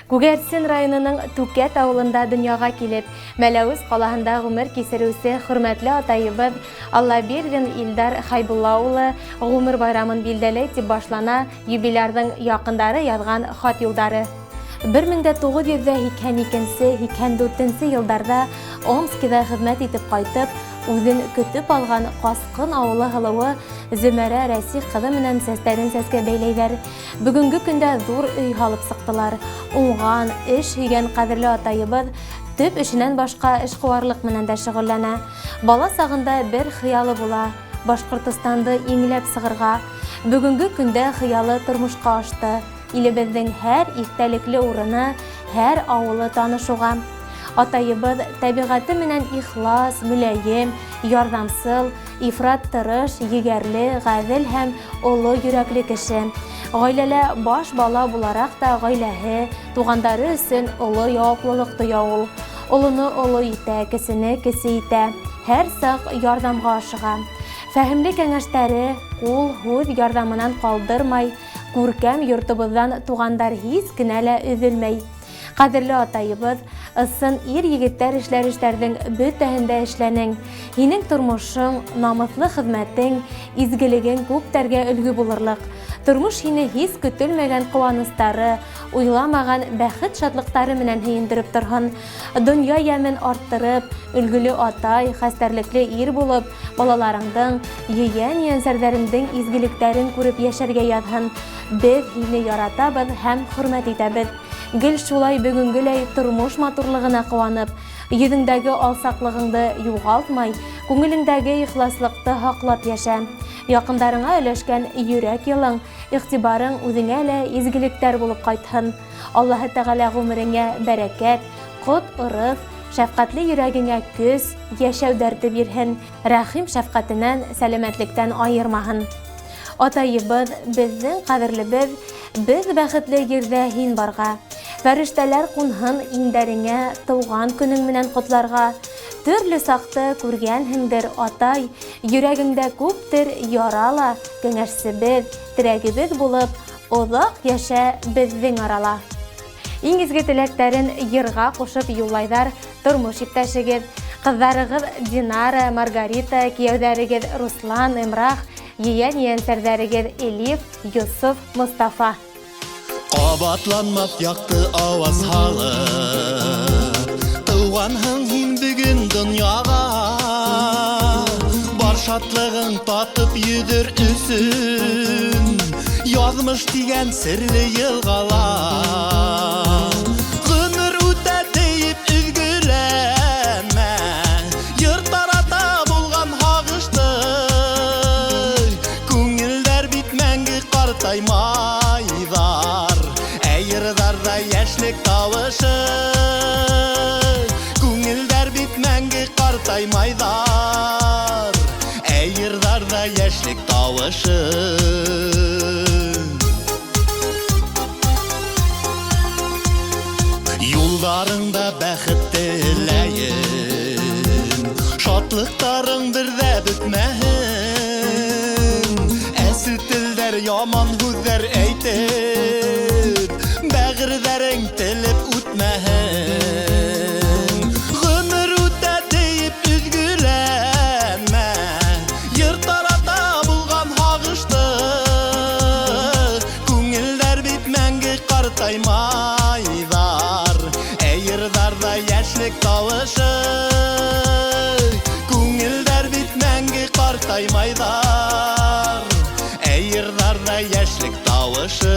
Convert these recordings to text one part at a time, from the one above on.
Күгәрсен районының Түкәт авылында дөньяга килеп, Мәләвез калаһында гомер кисерүсе хөрмәтле атайыбыз Аллабердин Илдар Хайбулла улы гомер байрамын билдәләй дип башлана юбилярның якындары язган хат юлдары. 1982-84 елларда Омскида хезмәт итеп кайтып, үзен көтеп алган Каскын авылы һылыуы Зөмәрә Рәсих кызы менән сәстәрен сәскә бәйләйләр. Бүгенге көндә зур өй халып сыктылар. Уңган, эш һөйгән кадерле атайыбыз төп эшеннән башка эшкуарлык менән дә шөгыльләнә. Бала сагында бер хыялы була: Башкортстанды иңләп сыгырга. Бүгенге көндә хыялы тормышка ашты. Илебезнең һәр истәлекле урыны, һәр авылы танышуга. Атайыбыз табигаты менән ихлас, мүләем, ярдәмсыл, ифрат тырыш, егәрле, гадел һәм олы йөрәкле кеше. Гаиләлә баш бала буларак та гаиләһе, тугандары өчен олы яуаплылык тоя ул. Улыны олы итә, кесене кесе итә, һәр сак ярдәмгә ашыга. Фәһемле кәңәштәре, кул, һүз ярдәменнән калдырмай, күркәм йортыбыздан тугандар һис кенә лә üzülмәй. Кадерле атайыбыз, ысын ир-егеттәр эшләрдең бөтәһендә эшләнең. Һинең тормышың, намыслы хезмәтең, изгелегең күптәргә өлгү булырлык. Тормыш һине һис көтелмәгән куанычлары, уйламаган бәхет шатлыктары менән һөендереп торһын. Дөнья ямен арттырып, өлгүле атай, хәстәрлекле ир булып, балаларыңдың, yeğen-yeğenсәрдәреңдең изгелекләрен күреп яшәргә язһын. Без һине яратабыз һәм хөрмәт итәбез. Гел шулай бүгенгеләй тормыш матурлыгына куанып, йөзеңдәге алсаклыгыңды югалтмай, күңелеңдәге ихласлыкты хаклап яшә. Якындарыңа өләшкән йөрәк елың, игътибарың үзеңә лә изгелектәр булып кайтһын. Аллаһы Тәгалә гомереңә бәрәкәт, кот ырыс, шәфкатьле йөрәгеңә көс, яшәү дәрте бирһен. Рәхим шәфкатеннән, сәламәтлектән айырмаһын. Атайыбыз, безнең кадерлебез, без бәхетле җирдә һин барга. Фәрештәләр кунһын иңдәреңә, туган көнең менән котларга. Төрле сакты күргәнһеңдер, атай, йөрәгеңдә күптер ярала. Кәңәшсебез, терәгебез булып, озак яшә безнең арала. Иң изге теләктәрен йырга кушып юллайдар тормыш иптәшегез. Кызларыгыз Динара, Маргарита, кияүдәрегез Руслан, Эмрах, yeğen-yeğenсәрдәрегез Элиф, Йосыф, Мустафа. Кабатланмас якты аваз халып, туганһың һин бүген дөньяга. Бар шатлыгың татып йөдер үсен, язмыш дигән серле елгалар. Гомер үтә дип üzgülәнмә, йортларда булган хагышты. Күңелдәр бит мәңге картаймайдар, әйрдарда яшьлек тавышы. Күңелдәр бит мәңге картаймайдар, әйрдарда яшьлек тавышы. Юлдарыңда бәхет теләйем, шатлыктарың бердә бетмәһен. Әсел телдәр яман һүзләр әйтеп, бәгырьләрең телеп үтмәһен. Гомер үтә дип üzgülәнмә, йортларда булган хагышты. Күңелдәр бит мәңге картаймайдар, әйрдарда яшьлек тавышы. Күңелдәр бит мәңге картаймайдар, әйрдарда яшьлек тавышы.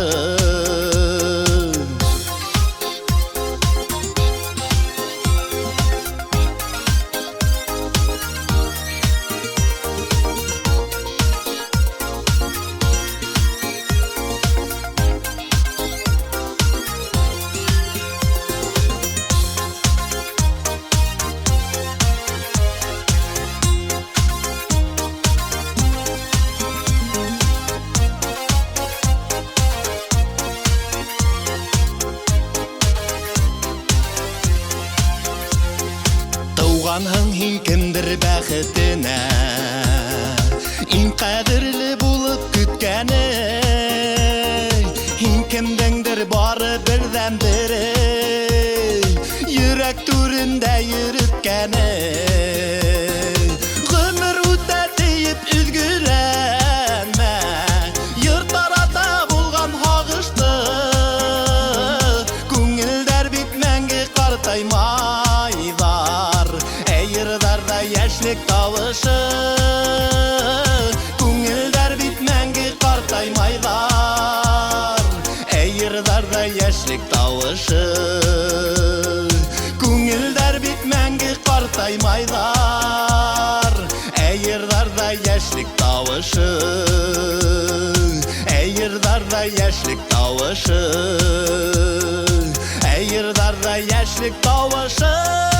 икәне. Гомер үтә диеп өлгерәнмә, йорт арада булган һагышты. Күңелдәр бит мәңге картаймайдар, әйердарда яшьлек тавышы. Күңелдәр бит мәңге картаймайдар, әйердарда яшьлек тавышы. Күңелдәр бит мәңге картаймайдар, әйердарда яшьлек тавышы. Әйердарда яшьлек тавышы. Әйердарда яшьлек тавышы.